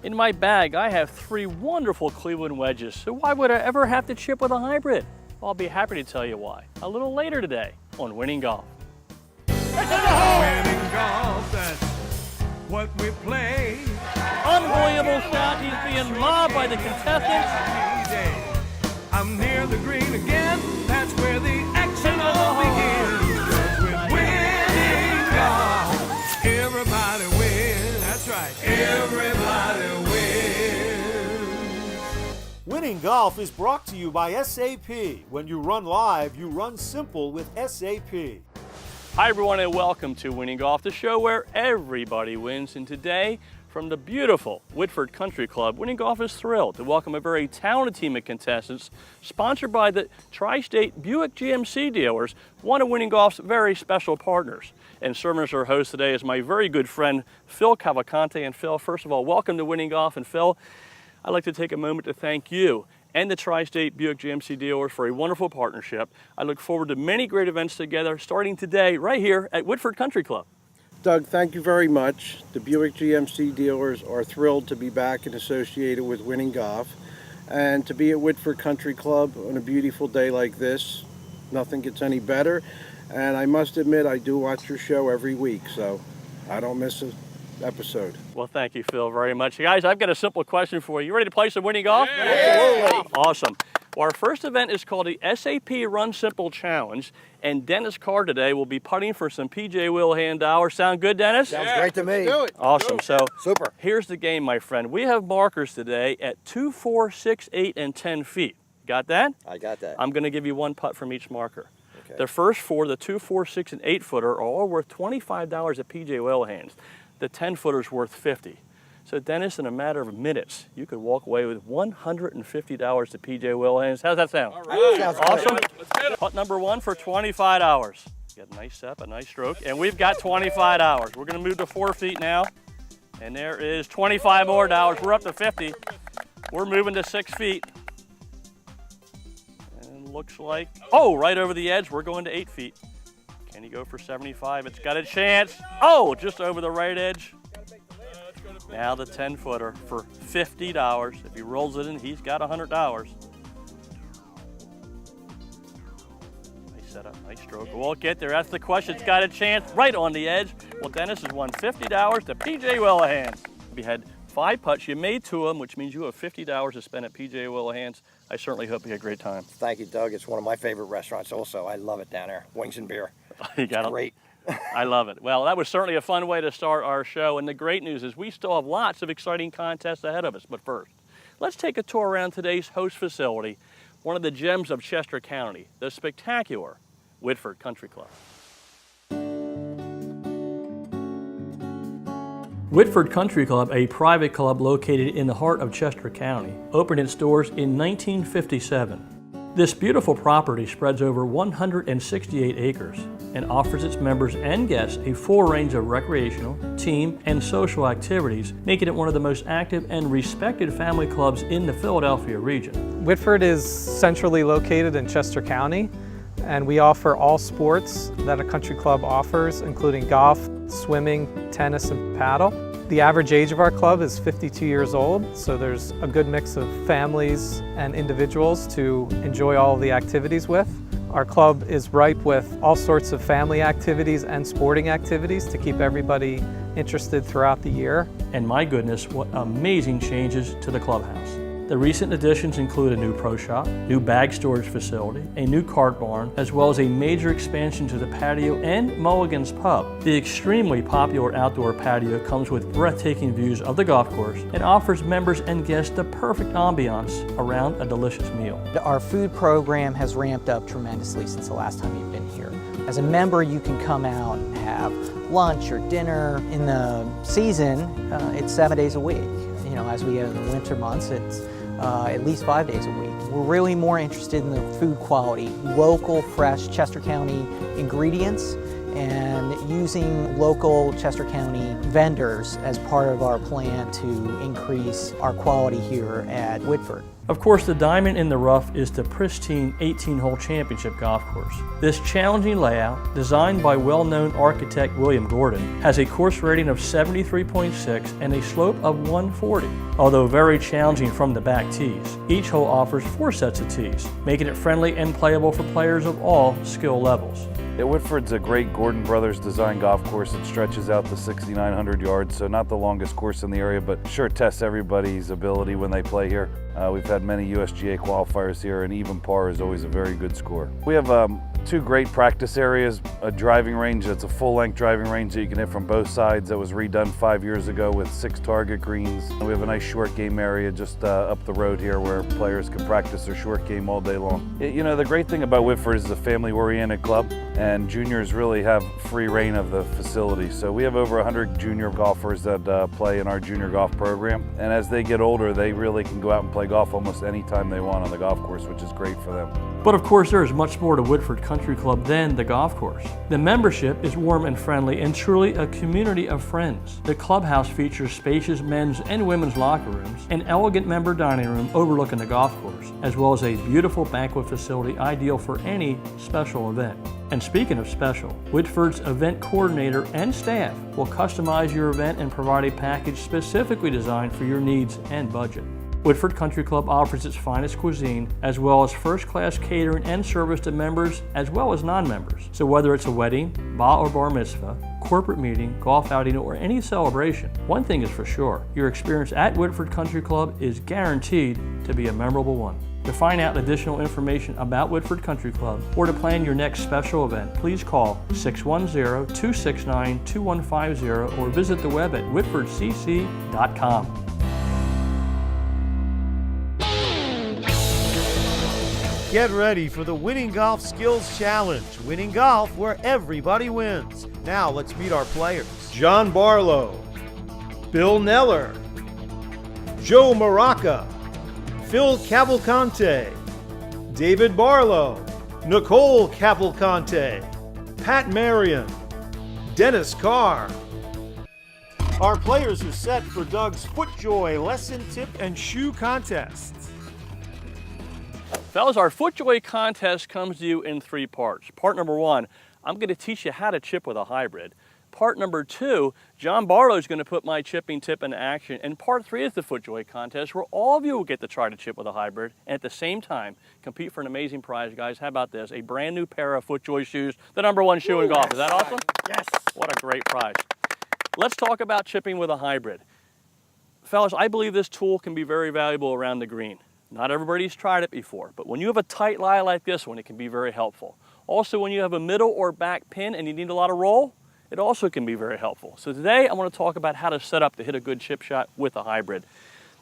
In my bag, I have 3 wonderful Cleveland wedges, so why would I ever have to chip with a hybrid? Well, I'll be happy to tell you why a little later today on Winning Golf. Winning golf, that's what we play. Unbelievable shot, he's being mobbed by the contestants. I'm near the green again, that's where the action all begins. 'Cause with winning golf, everybody wins. That's right, everybody wins. Winning Golf is brought to you by SAP. When you run live, you run simple with SAP. Hi everyone and welcome to Winning Golf, the show where everybody wins. And today, from the beautiful Whitford Country Club, Winning Golf is thrilled to welcome a very talented team of contestants sponsored by the Tri-State Buick GMC dealers, one of Winning Golf's very special partners. And serving as our host today is my very good friend, Phil Cavalcante. And Phil, first of all, welcome to Winning Golf. And Phil, I'd like to take a moment to thank you and the Tri-State Buick GMC dealers for a wonderful partnership. I look forward to many great events together starting today right here at Whitford Country Club. Doug, thank you very much. The Buick GMC dealers are thrilled to be back and associated with Winning Golf. And to be at Whitford Country Club on a beautiful day like this, nothing gets any better. And I must admit, I do watch your show every week, so I don't miss an episode. Well, thank you, Phil, very much. Guys, I've got a simple question for you. You ready to play some Winning Golf? Yeah. Absolutely. Awesome. Well, our first event is called the SAP Run Simple Challenge, and Dennis Carr today will be putting for some PJ Wilhelm dollars. Sound good, Dennis? Sounds great to me. Do it. Awesome. So Super. here's the game, my friend. We have markers today at 2, 4, 6, 8, and 10 feet. Got that? I got that. I'm going to give you one putt from each marker. Okay. The first 4, the 2, 4, 6, and 8 footer are all worth $25 at PJ Wilhelm's. The 10 footer's worth $50. So Dennis, in a matter of minutes, you could walk away with $150 to PJ Wilhelm's. How's that sound? All right. Sounds Awesome. good. Putt number 1 for $25. Got a nice step, a nice stroke, and we've got $25. We're going to move to 4 feet now, and there is $25 more. We're up to 50. We're moving to 6 feet. And looks like, oh, right over the edge. We're going to 8 feet. Can he go for 75? It's got a chance. Oh, just over the right edge. Now the 10 footer for $50. If he rolls it in, he's got $100. Nice setup, nice stroke. We'll get there. That's the question. It's got a chance right on the edge. Well, Dennis has won $50 to PJ Wilhelm. We had 5 putts. You made 2 of them, which means you have $50 to spend at PJ Wilhelm's. I certainly hope you had a great time. Thank you, Doug. It's one of my favorite restaurants also. I love it down there. Wings and beer. You got Great. I love it. Well, that was certainly a fun way to start our show, and the great news is we still have lots of exciting contests ahead of us. But first, let's take a tour around today's host facility, one of the gems of Chester County, the spectacular Whitford Country Club. Whitford Country Club, a private club located in the heart of Chester County, opened its doors in 1957. This beautiful property spreads over 168 acres and offers its members and guests a full range of recreational, team, and social activities, making it one of the most active and respected family clubs in the Philadelphia region. Whitford is centrally located in Chester County, and we offer all sports that a country club offers, including golf, swimming, tennis, and paddle. The average age of our club is 52 years old, so there's a good mix of families and individuals to enjoy all of the activities with. Our club is ripe with all sorts of family activities and sporting activities to keep everybody interested throughout the year. And my goodness, what amazing changes to the clubhouse. The recent additions include a new pro shop, new bag storage facility, a new cart barn, as well as a major expansion to the patio and Mulligan's Pub. The extremely popular outdoor patio comes with breathtaking views of the golf course and offers members and guests the perfect ambiance around a delicious meal. Our food program has ramped up tremendously since the last time you've been here. As a member, you can come out and have lunch or dinner. In the season, it's 7 days a week. You know, as we get in the winter months, it's at least 5 days a week. We're really more interested in the food quality, local, fresh Chester County ingredients and using local Chester County vendors as part of our plan to increase our quality here at Whitford. Of course, the diamond in the rough is the pristine 18-hole championship golf course. This challenging layout, designed by well-known architect William Gordon, has a course rating of 73.6 and a slope of 140. Although very challenging from the back tees, each hole offers 4 sets of tees, making it friendly and playable for players of all skill levels. Yeah, Whitford's a great Gordon Brothers design golf course. It stretches out to 6,900 yards, so not the longest course in the area, but sure tests everybody's ability when they play here. We've had many USGA qualifiers here, and even par is always a very good score. We have 2 great practice areas, a driving range that's a full-length driving range that you can hit from both sides that was redone 5 years ago with 6 target greens. We have a nice short game area just up the road here where players can practice their short game all day long. You know, the great thing about Whitford is it's a family-oriented club, and juniors really have free reign of the facility. So we have over 100 junior golfers that play in our junior golf program, and as they get older, they really can go out and play golf almost any time they want on the golf course, which is great for them. But of course, there is much more to Whitford Country Club than the golf course. The membership is warm and friendly and truly a community of friends. The clubhouse features spacious men's and women's locker rooms, an elegant member dining room overlooking the golf course, as well as a beautiful banquet facility ideal for any special event. And speaking of special, Whitford's event coordinator and staff will customize your event and provide a package specifically designed for your needs and budget. Whitford Country Club offers its finest cuisine, as well as first-class catering and service to members as well as non-members. So whether it's a wedding, bar or bar mitzvah, corporate meeting, golf outing, or any celebration, one thing is for sure, your experience at Whitford Country Club is guaranteed to be a memorable one. To find out additional information about Whitford Country Club or to plan your next special event, please call 610-269-2150 or visit the web at whitfordcc.com. Get ready for the Winning Golf Skills Challenge. Winning golf where everybody wins. Now let's meet our players. John Barlow, Bill Neller, Joe Maraca, Phil Cavalcante, David Barlow, Nicole Cavalcante, Pat Marion, Dennis Carr. Our players are set for Doug's FootJoy lesson tip and shoe contests. Fellas, our FootJoy contest comes to you in 3 parts. Part number 1, I'm going to teach you how to chip with a hybrid. Part number 2, John Barlow is going to put my chipping tip into action. And part 3 is the FootJoy contest, where all of you will get to try to chip with a hybrid and at the same time compete for an amazing prize, guys. How about this? A brand new pair of FootJoy shoes, the #1 shoe in golf. Is that awesome? Yes. What a great prize. Let's talk about chipping with a hybrid. Fellas, I believe this tool can be very valuable around the green. Not everybody's tried it before, but when you have a tight lie like this one, it can be very helpful. Also, when you have a middle or back pin and you need a lot of roll, it also can be very helpful. So today, I want to talk about how to set up to hit a good chip shot with a hybrid.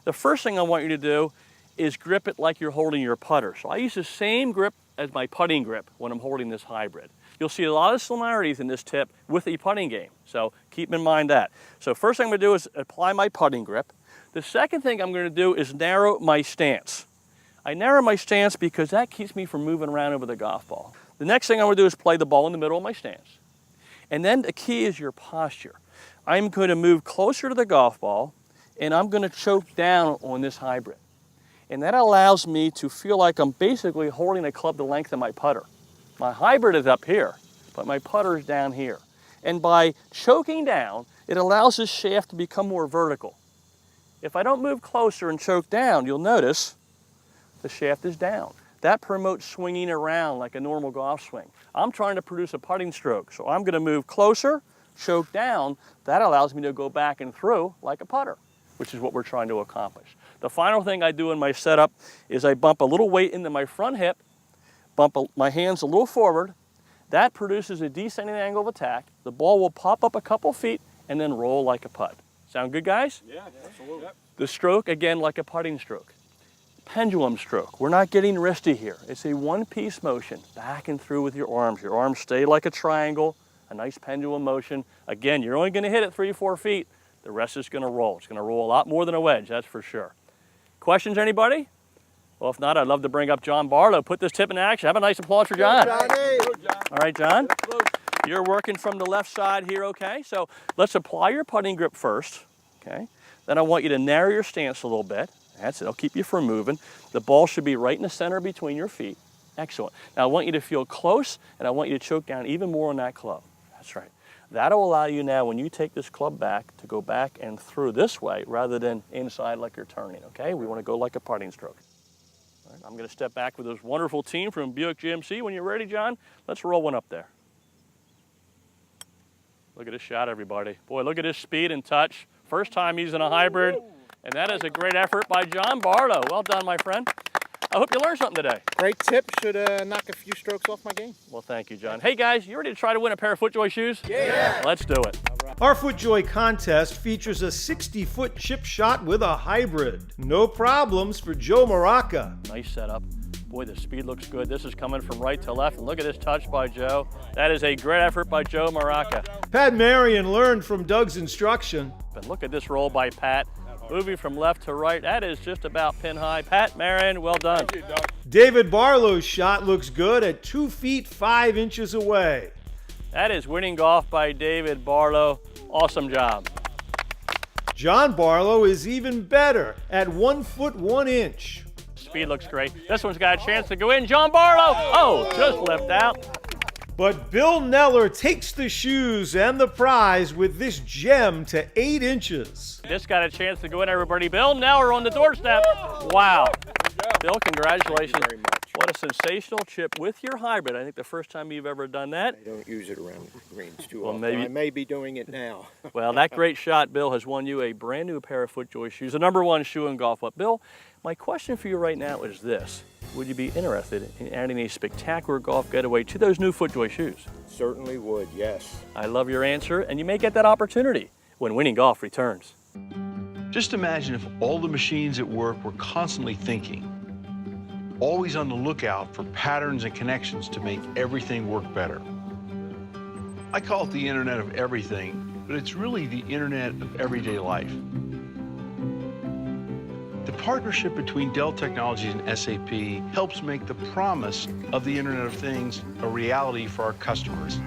The first thing I want you to do is grip it like you're holding your putter. So I use the same grip as my putting grip when I'm holding this hybrid. You'll see a lot of similarities in this tip with the putting game, so keep in mind that. So first thing I'm going to do is apply my putting grip. The second thing I'm going to do is narrow my stance. I narrow my stance because that keeps me from moving around over the golf ball. The next thing I'm going to do is play the ball in the middle of my stance. And then the key is your posture. I'm going to move closer to the golf ball, and I'm going to choke down on this hybrid. And that allows me to feel like I'm basically holding a club the length of my putter. My hybrid is up here, but my putter is down here. And by choking down, it allows this shaft to become more vertical. If I don't move closer and choke down, you'll notice the shaft is down. That promotes swinging around like a normal golf swing. I'm trying to produce a putting stroke, so I'm going to move closer, choke down. That allows me to go back and through like a putter, which is what we're trying to accomplish. The final thing I do in my setup is I bump a little weight into my front hip, bump my hands a little forward. That produces a descending angle of attack. The ball will pop up a couple feet and then roll like a putt. Sound good, guys? Yeah, absolutely. The stroke, again, like a putting stroke. Pendulum stroke. We're not getting wristy here. It's a one-piece motion, back and through with your arms. Your arms stay like a triangle, a nice pendulum motion. Again, you're only going to hit it 3-4 feet. The rest is going to roll. It's going to roll a lot more than a wedge, that's for sure. Questions, anybody? Well, if not, I'd love to bring up John Barlow. Put this tip in action. Have a nice applause for John. Johnny. All right, John. You're working from the left side here, okay? So let's apply your putting grip first, okay? Then I want you to narrow your stance a little bit. That's it, it'll keep you from moving. The ball should be right in the center between your feet. Excellent. Now I want you to feel close, and I want you to choke down even more on that club. That's right. That'll allow you now, when you take this club back, to go back and through this way rather than inside like you're turning, okay? We want to go like a putting stroke. All right, I'm going to step back with this wonderful team from Buick GMC. When you're ready, John, let's roll one up there. Look at this shot, everybody. Boy, look at his speed and touch. First time using a hybrid, and that is a great effort by John Barlow. Well done, my friend. I hope you learned something today. Great tip. Should knock a few strokes off my game. Well, thank you, John. Hey, guys, you ready to try to win a pair of FootJoy shoes? Yeah. Let's do it. Our FootJoy contest features a 60-foot chip shot with a hybrid. No problems for Joe Maraca. Nice setup. Boy, the speed looks good. This is coming from right to left, and look at this touch by Joe. That is a great effort by Joe Maraca. Pat Marion learned from Doug's instruction. But look at this roll by Pat. Moving from left to right, that is just about pin high. Pat Marion, well done. Thank you, Doug. David Barlow's shot looks good at 2 feet 5 inches away. That is winning golf by David Barlow. Awesome job. John Barlow is even better at 1 foot 1 inch. Speed looks great. This one's got a chance to go in. John Barlow, oh, just left out. But Bill Neller takes the shoes and the prize with this gem to 8 inches. This got a chance to go in, everybody. Bill Neller on the doorstep. Wow. Bill, congratulations. Thank you very much. What a sensational chip with your hybrid. I think the first time you've ever done that. I don't use it around greens too Well, often. maybe- I may be doing it now. Well, that great shot, Bill, has won you a brand new pair of FootJoy shoes, the #1 shoe in golf. But Bill, my question for you right now is this. Would you be interested in adding a spectacular golf getaway to those new FootJoy shoes? Certainly would, yes. I love your answer, and you may get that opportunity when Winning Golf returns. Just imagine if all the machines at work were constantly thinking, always on the lookout for patterns and connections to make everything work better. I call it the Internet of Everything, but it's really the Internet of everyday life. The partnership between Dell Technologies and SAP helps make the promise of the Internet of Things a reality for our customers.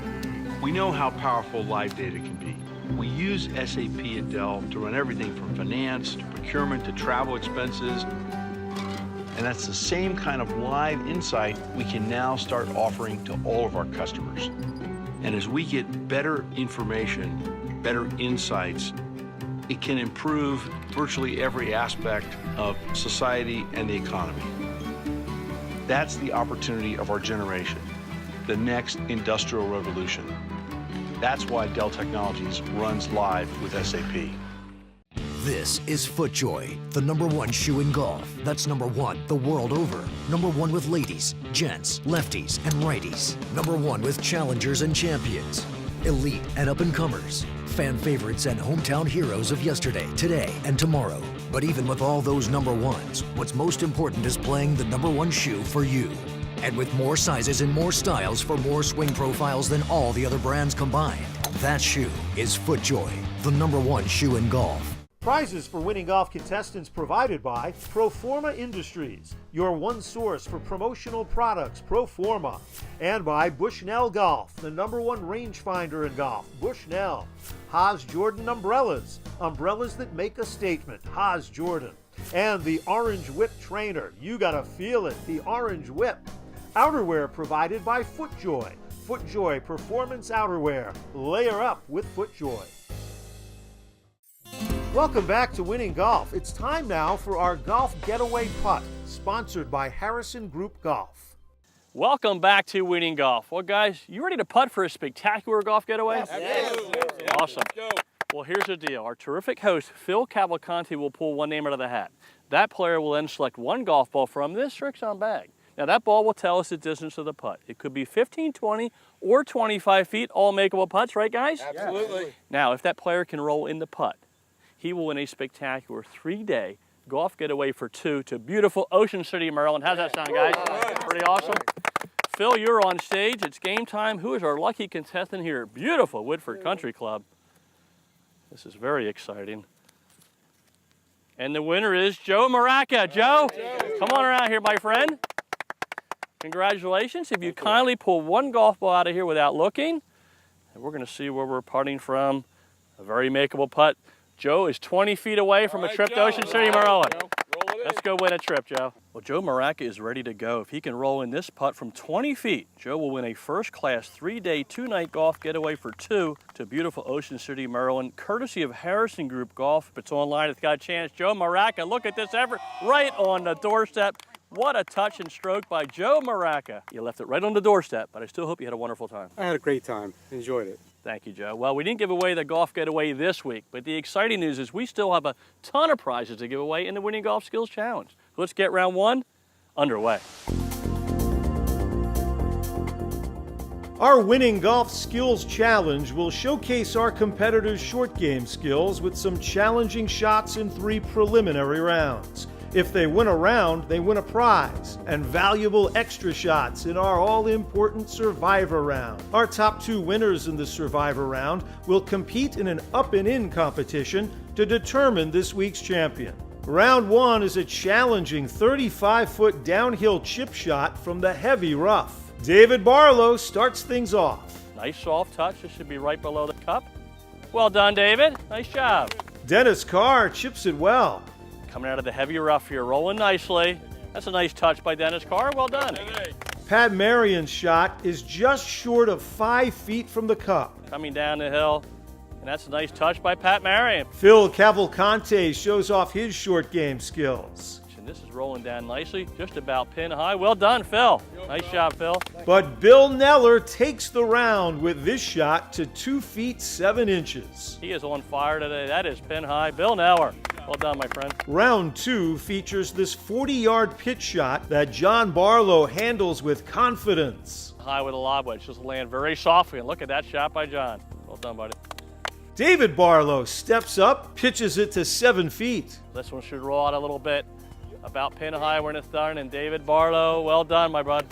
We know how powerful live data can be. We use SAP at Dell to run everything from finance to procurement to travel expenses. And that's the same kind of live insight we can now start offering to all of our customers. And as we get better information, better insights, it can improve virtually every aspect of society and the economy. That's the opportunity of our generation, the next industrial revolution. That's why Dell Technologies runs live with SAP. This is FootJoy, the #1 shoe in golf. That's #1 the world over. #1 with ladies, gents, lefties, and righties. #1 with challengers and champions, elite and up-and-comers, fan favorites and hometown heroes of yesterday, today, and tomorrow. But even with all those #1s, what's most important is playing the #1 shoe for you. And with more sizes and more styles for more swing profiles than all the other brands combined, that shoe is FootJoy, the #1 shoe in golf. Prizes for Winning Golf contestants provided by Proforma Industries, your one source for promotional products, Proforma, and by Bushnell Golf, the #1 rangefinder in golf, Bushnell. Haas Jordan umbrellas, umbrellas that make a statement, Haas Jordan. And the Orange Whip trainer, you gotta feel it, the Orange Whip. Outerwear provided by FootJoy, FootJoy Performance Outerwear, layer up with FootJoy. Welcome back to Winning Golf. It's time now for our Golf Getaway Putt, sponsored by Harrison Group Golf. Welcome back to Winning Golf. Well, guys, you ready to putt for a spectacular golf getaway? Yes. Awesome. Well, here's the deal. Our terrific host, Phil Cavalcanti, will pull one name out of the hat. That player will then select one golf ball from this Srixon bag. Now, that ball will tell us the distance of the putt. It could be 15, 20, or 25 feet, all makeable putts, right, guys? Absolutely. Now, if that player can roll in the putt, he will win a spectacular 3-day golf getaway for 2 to beautiful Ocean City, Maryland. How's that sound, guys? Pretty awesome. Phil, you're on stage. It's game time. Who is our lucky contestant here at beautiful Whitford Country Club? This is very exciting. And the winner is Joe Maraca. Joe, come on around here, my friend. Congratulations. If you kindly pull one golf ball out of here without looking, And we're going to see where we're putting from. A very makeable putt. Joe is 20 feet away from a trip to Ocean City, Maryland. Let's go win a trip, Joe. Well, Joe Maraca is ready to go. If he can roll in this putt from 20 feet, Joe will win a first-class 3-day, 2-night golf getaway for 2 to beautiful Ocean City, Maryland, courtesy of Harrison Group Golf. If it's online, it's got a chance. Joe Maraca, look at this effort right on the doorstep. What a touch and stroke by Joe Maraca. You left it right on the doorstep, but I still hope you had a wonderful time. I had a great time. Enjoyed it. Thank you, Joe. Well, we didn't give away the golf getaway this week, but the exciting news is we still have a ton of prizes to give away in the Winning Golf Skills Challenge. Let's get round 1 underway. Our Winning Golf Skills Challenge will showcase our competitors' short game skills with some challenging shots in 3 preliminary rounds. If they win a round, they win a prize and valuable extra shots in our all-important Survivor round. Our top 2 winners in the Survivor round will compete in an up-and-in competition to determine this week's champion. Round 1 is a challenging 35-foot downhill chip shot from the heavy rough. David Barlow starts things off. Nice soft touch. This should be right below the cup. Well done, David. Nice job. Dennis Carr chips it well. Coming out of the heavy rough here, rolling nicely. That's a nice touch by Dennis Carr. Well done. Pat Marion's shot is just short of 5 feet from the cup. Coming down the hill, and that's a nice touch by Pat Marion. Phil Cavalcante shows off his short game skills. And this is rolling down nicely, just about pin high. Well done, Phil. Nice job, Phil. But Bill Neller takes the round with this shot to 2 feet 7 inches. He is on fire today. That is pin high. Bill Neller. Well done, my friend. Round 2 features this 40-yard pitch shot that John Barlow handles with confidence. High with a lob wedge, just land very softly. And look at that shot by John. Well done, buddy. David Barlow steps up, pitches it to 7 feet. This one should roll out a little bit. About pin high when it's done. And David Barlow, well done, my bud.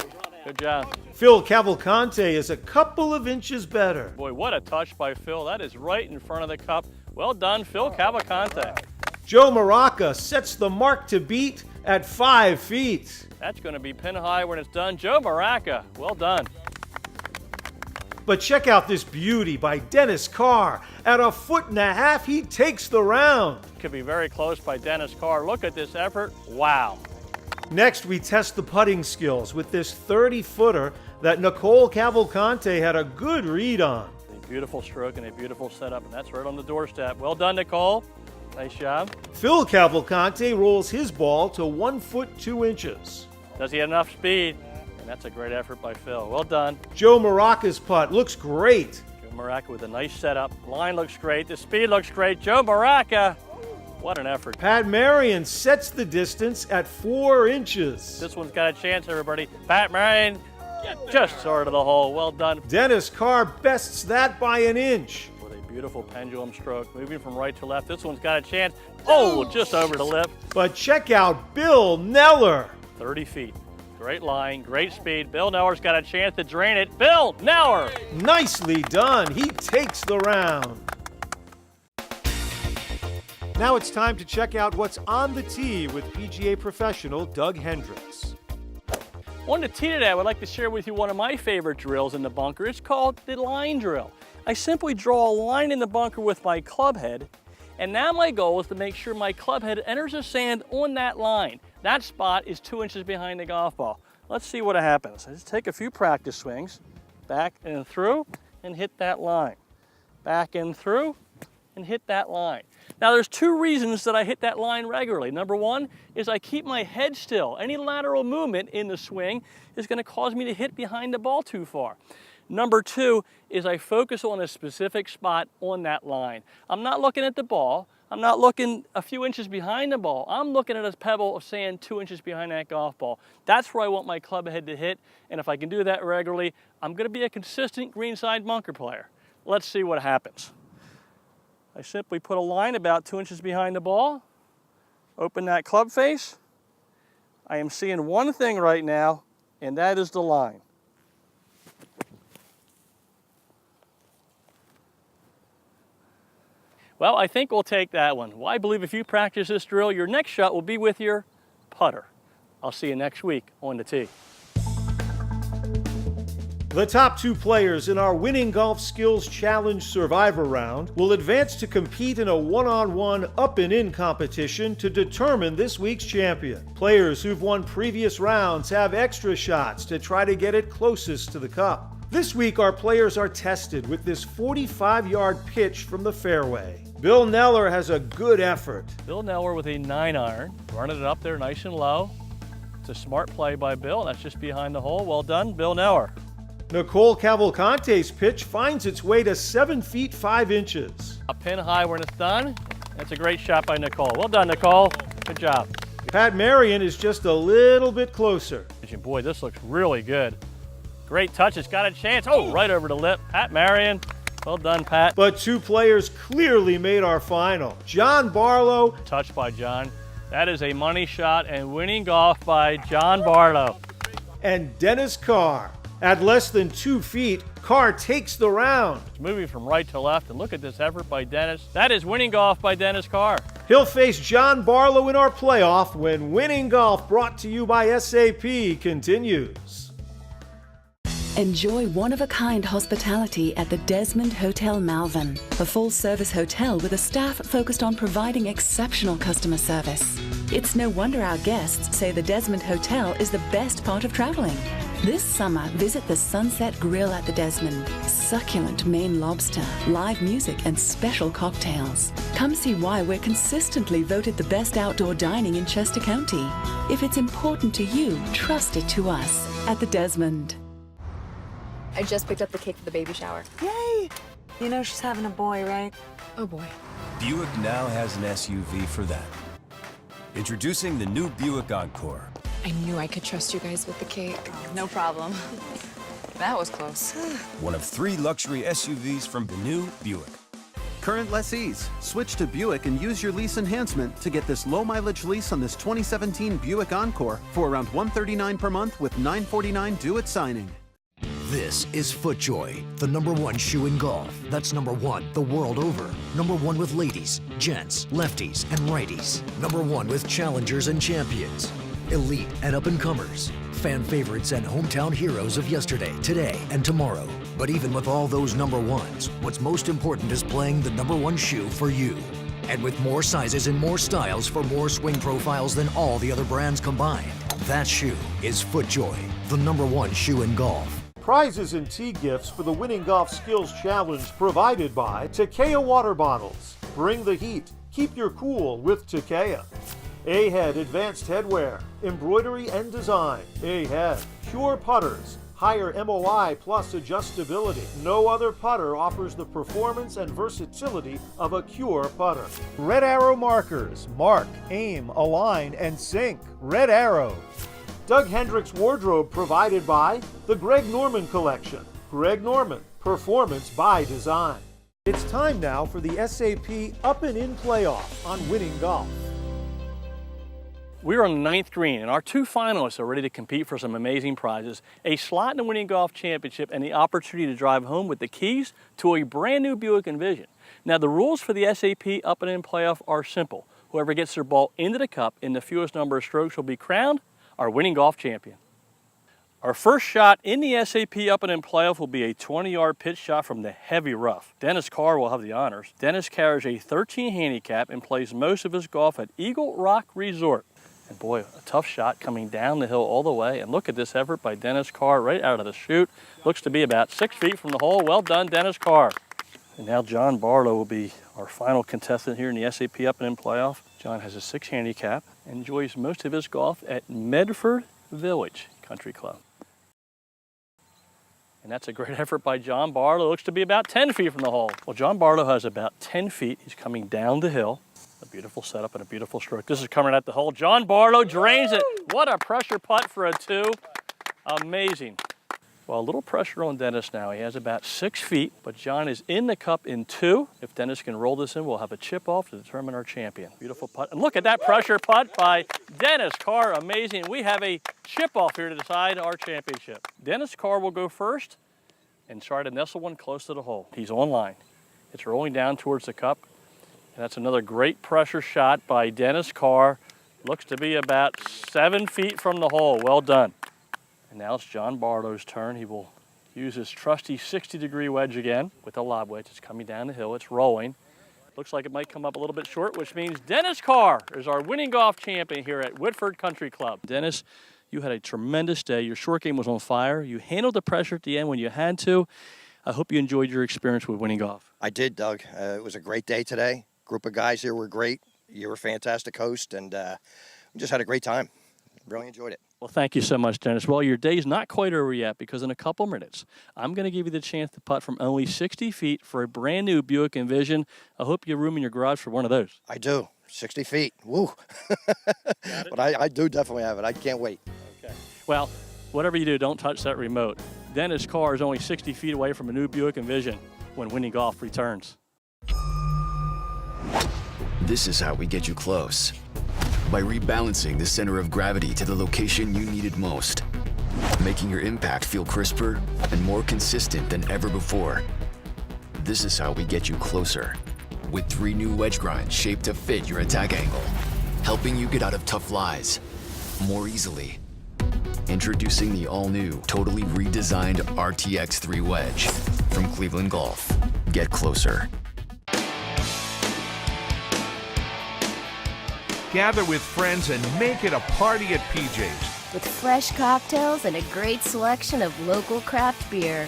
Good job. Phil Cavalcante is a couple of inches better. Boy, what a touch by Phil. That is right in front of the cup. Well done, Phil Cavalcante. Joe Maraca sets the mark to beat at 5 feet. That's going to be pin high when it's done. Joe Maraca, well done. But check out this beauty by Dennis Carr. At 1.5 feet, he takes the round. Could be very close by Dennis Carr. Look at this effort. Wow. Next, we test the putting skills with this 30-footer that Nicole Cavalcante had a good read on. A beautiful stroke and a beautiful setup, and that's right on the doorstep. Well done, Nicole. Nice job. Phil Cavalcante rolls his ball to 1 foot 2 inches. Does he have enough speed? And that's a great effort by Phil. Well done. Joe Maraca's putt looks great. Joe Maraca with a nice setup. Line looks great. The speed looks great. Joe Maraca, what an effort. Pat Marion sets the distance at 4 inches. This one's got a chance, everybody. Pat Marion just sort of the hole. Well done. Dennis Carr bests that by an inch. With a beautiful pendulum stroke. Moving from right to left. This one's got a chance. Oh, just over the lip. But check out Bill Neller. 30 feet. Great line, great speed. Bill Neller's got a chance to drain it. Bill Neller! Nicely done. He takes the round. Now it's time to check out what's on the tee with PGA professional Doug Hendricks. On the tee today, I would like to share with you one of my favorite drills in the bunker. It's called the line drill. I simply draw a line in the bunker with my club head, and now my goal is to make sure my club head enters the sand on that line. That spot is 2 inches behind the golf ball. Let's see what happens. I just take a few practice swings, back and through, and hit that line. Back and through, and hit that line. Now there's 2 reasons that I hit that line regularly. Number 1 is I keep my head still. Any lateral movement in the swing is going to cause me to hit behind the ball too far. Number 2 is I focus on a specific spot on that line. I'm not looking at the ball. I'm not looking a few inches behind the ball. I'm looking at a pebble of sand 2 inches behind that golf ball. That's where I want my club head to hit, and if I can do that regularly, I'm going to be a consistent greenside bunker player. Let's see what happens. I simply put a line about 2 inches behind the ball, open that club face. I am seeing one thing right now, and that is the line. Well, I think we'll take that one. Well, I believe if you practice this drill, your next shot will be with your putter. I'll see you next week on the tee. The top 2 players in our Winning Golf Skills Challenge Survivor round will advance to compete in a one-on-one up and in competition to determine this week's champion. Players who've won previous rounds have extra shots to try to get it closest to the cup. This week our players are tested with this 45-yard pitch from the fairway. Bill Neller has a good effort. Bill Neller with a 9-iron, running it up there nice and low. It's a smart play by Bill. That's just behind the hole. Well done, Bill Neller. Nicole Cavalcante's pitch finds its way to 7 feet 5 inches. A pin high when it's done. That's a great shot by Nicole. Well done, Nicole. Good job. Pat Marion is just a little bit closer. Boy, this looks really good. Great touch. It's got a chance. Oh, right over the lip. Pat Marion. Well done, Pat. But 2 players clearly made our final. John Barlow. Touched by John. That is a money shot and winning golf by John Barlow. And Dennis Carr. At less than 2 feet, Carr takes the round. It's moving from right to left, and look at this effort by Dennis. That is winning golf by Dennis Carr. He'll face John Barlow in our playoff when Winning Golf, brought to you by SAP, continues. Enjoy one-of-a-kind hospitality at the Desmond Hotel Malvern, a full-service hotel with a staff focused on providing exceptional customer service. It's no wonder our guests say the Desmond Hotel is the best part of traveling. This summer, visit the Sunset Grill at the Desmond. Succulent Maine lobster, live music, and special cocktails. Come see why we're consistently voted the best outdoor dining in Chester County. If it's important to you, trust it to us at the Desmond. I just picked up the cake for the baby shower. Yay! You know she's having a boy, right? Oh boy. Buick now has an SUV for that. Introducing the new Buick Encore. I knew I could trust you guys with the cake. Oh, no problem. That was close. One of 3 luxury SUVs from the new Buick. Current lessees, switch to Buick and use your lease enhancement to get this low-mileage lease on this 2017 Buick Encore for around $139 per month with $949 due at signing. This is FootJoy, the #1 shoe in golf. That's #1 the world over. #1 with ladies, gents, lefties, and righties. #1 with challengers and champions. Elite and up-and-comers. Fan favorites and hometown heroes of yesterday, today, and tomorrow. But even with all those #1s, what's most important is playing the #1 shoe for you. And with more sizes and more styles for more swing profiles than all the other brands combined, that shoe is FootJoy, the #1 shoe in golf. Prizes and tee gifts for the Winning Golf Skills Challenge provided by Takea Water Bottles. Bring the heat. Keep your cool with Takea. A-Head Advanced Headwear, Embroidery and Design. A-Head. Pure Putters. Higher MOI plus adjustability. No other putter offers the performance and versatility of a Cure putter. Red Arrow Markers. Mark, aim, align, and sink. Red Arrow. Doug Hendricks Wardrobe provided by the Greg Norman Collection. Greg Norman. Performance by design. It's time now for the SAP Up and In Playoff on Winning Golf. We're on the 9th green, and our 2 finalists are ready to compete for some amazing prizes, a slot in the Winning Golf Championship and the opportunity to drive home with the keys to a brand new Buick Envision. Now, the rules for the SAP Up and In Playoff are simple. Whoever gets their ball into the cup in the fewest number of strokes will be crowned our Winning Golf Champion. Our first shot in the SAP Up and In Playoff will be a 20-yard pitch shot from the heavy rough. Dennis Carr will have the honors. Dennis carries a 13 handicap and plays most of his golf at Eagle Rock Resort. And boy, a tough shot coming down the hill all the way. And look at this effort by Dennis Carr right out of the chute. Looks to be about 6 feet from the hole. Well done, Dennis Carr. And now John Barlow will be our final contestant here in the SAP Up and In Playoff. John has a 6 handicap and enjoys most of his golf at Medford Village Country Club. And that's a great effort by John Barlow. Looks to be about 10 feet from the hole. Well, John Barlow has about 10 feet. He's coming down the hill. A beautiful setup and a beautiful stroke. This is coming at the hole. John Barlow drains it. What a pressure putt for a 2. Amazing. Well, a little pressure on Dennis now. He has about 6 feet, but John is in the cup in 2. If Dennis can roll this in, we'll have a chip off to determine our champion. Beautiful putt. And look at that pressure putt by Dennis Carr. Amazing. We have a chip off here to decide our championship. Dennis Carr will go first and try to nestle one close to the hole. He's on line. It's rolling down towards the cup. And that's another great pressure shot by Dennis Carr. Looks to be about 7 feet from the hole. Well done. And now it's John Barlow's turn. He will Use his trusty 60-degree wedge again with the lob wedge. It's coming down the hill. It's rolling. Looks like it might come up a little bit short, which means Dennis Carr is our winning golf champion here at Whitford Country Club. Dennis, you had a tremendous day. Your short game was on fire. You handled the pressure at the end when you had to. I hope you enjoyed your experience with winning golf. I did, Doug. It was a great day today. Group of guys here were great. You were a fantastic host, and we just had a great time. Really enjoyed it. Well, thank you so much, Dennis. Well, your day's not quite over yet because in a couple minutes, I'm going to give you the chance to putt from only 60 feet for a brand new Buick Envision. I hope you have room in your garage for one of those. I do. 60 feet. Woo. But I do definitely have it. I can't wait. Okay. Well, whatever you do, don't touch that remote. Dennis Carr is only 60 feet away from a new Buick Envision when Winning Golf returns. This is how we get you close. By rebalancing the center of gravity to the location you need it most, making your impact feel crisper and more consistent than ever before. This is how we get you closer. With 3 new wedge grinds shaped to fit your attack angle, helping you get out of tough lies more easily. Introducing the all-new, totally redesigned RTX 3 wedge from Cleveland Golf. Get closer. Gather with friends and make it a party at PJ's. With fresh cocktails and a great selection of local craft beer.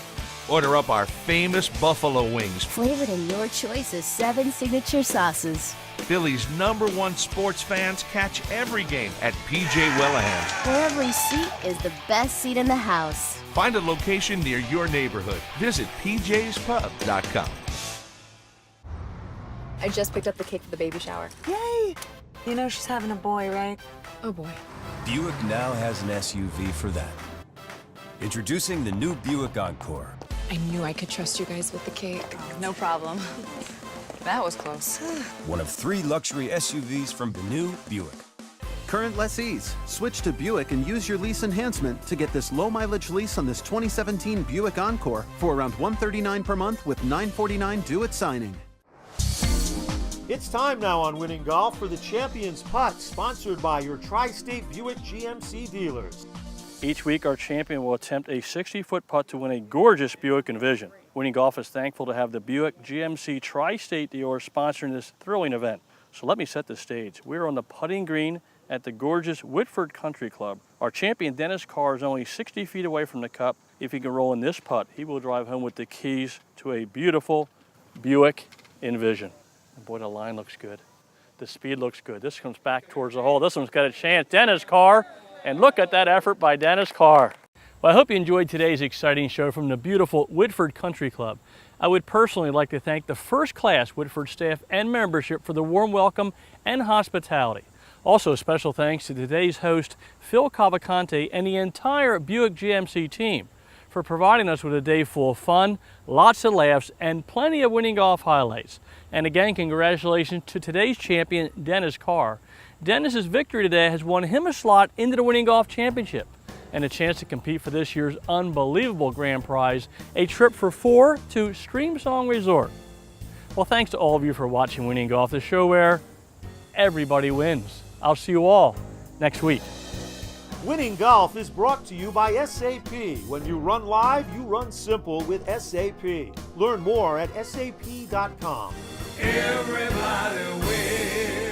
Order up our famous buffalo wings. Flavored in your choice of 7 signature sauces. Philly's #1 sports fans catch every game at PJ Wellahan's. Where every seat is the best seat in the house. Find a location near your neighborhood. Visit pjspub.com. I just picked up the cake for the baby shower. Yay! You know she's having a boy, right? Oh boy. Buick now has an SUV for that. Introducing the new Buick Encore. I knew I could trust you guys with the cake. No problem. That was close. One of 3 luxury SUVs from the new Buick. Current lessees, switch to Buick and use your lease enhancement to get this low-mileage lease on this 2017 Buick Encore for around $139 per month with $949 due at signing. It's time now on Winning Golf for the Champions Putt, sponsored by your Tri-State Buick GMC dealers. Each week, our champion will attempt a 60-foot putt to win a gorgeous Buick Envision. Winning Golf is thankful to have the Buick GMC Tri-State dealers sponsoring this thrilling event. So let me set the stage. We're on the putting green at the gorgeous Whitford Country Club. Our champion, Dennis Carr, is only 60 feet away from the cup. If he can roll in this putt, he will drive home with the keys to a beautiful Buick Envision. And boy, the line looks good. The speed looks good. This comes back towards the hole. This one's got a chance. Dennis Carr, and look at that effort by Dennis Carr. Well, I hope you enjoyed today's exciting show from the beautiful Whitford Country Club. I would personally like to thank the first-class Whitford staff and membership for the warm welcome and hospitality. Also, special thanks to today's host, Phil Cavalcante, and the entire Buick GMC team for providing us with a day full of fun, lots of laughs, and plenty of winning golf highlights. And again, congratulations to today's champion, Dennis Carr. Dennis's victory today has won him a slot into the Winning Golf Championship and a chance to compete for this year's unbelievable grand prize, a trip for 4 to Streamsong Resort. Well, thanks to all of you for watching Winning Golf, the show where everybody wins. I'll see you all next week. Winning Golf is brought to you by SAP. When you run live, you run simple with SAP. Learn more at sap.com. Everybody wins.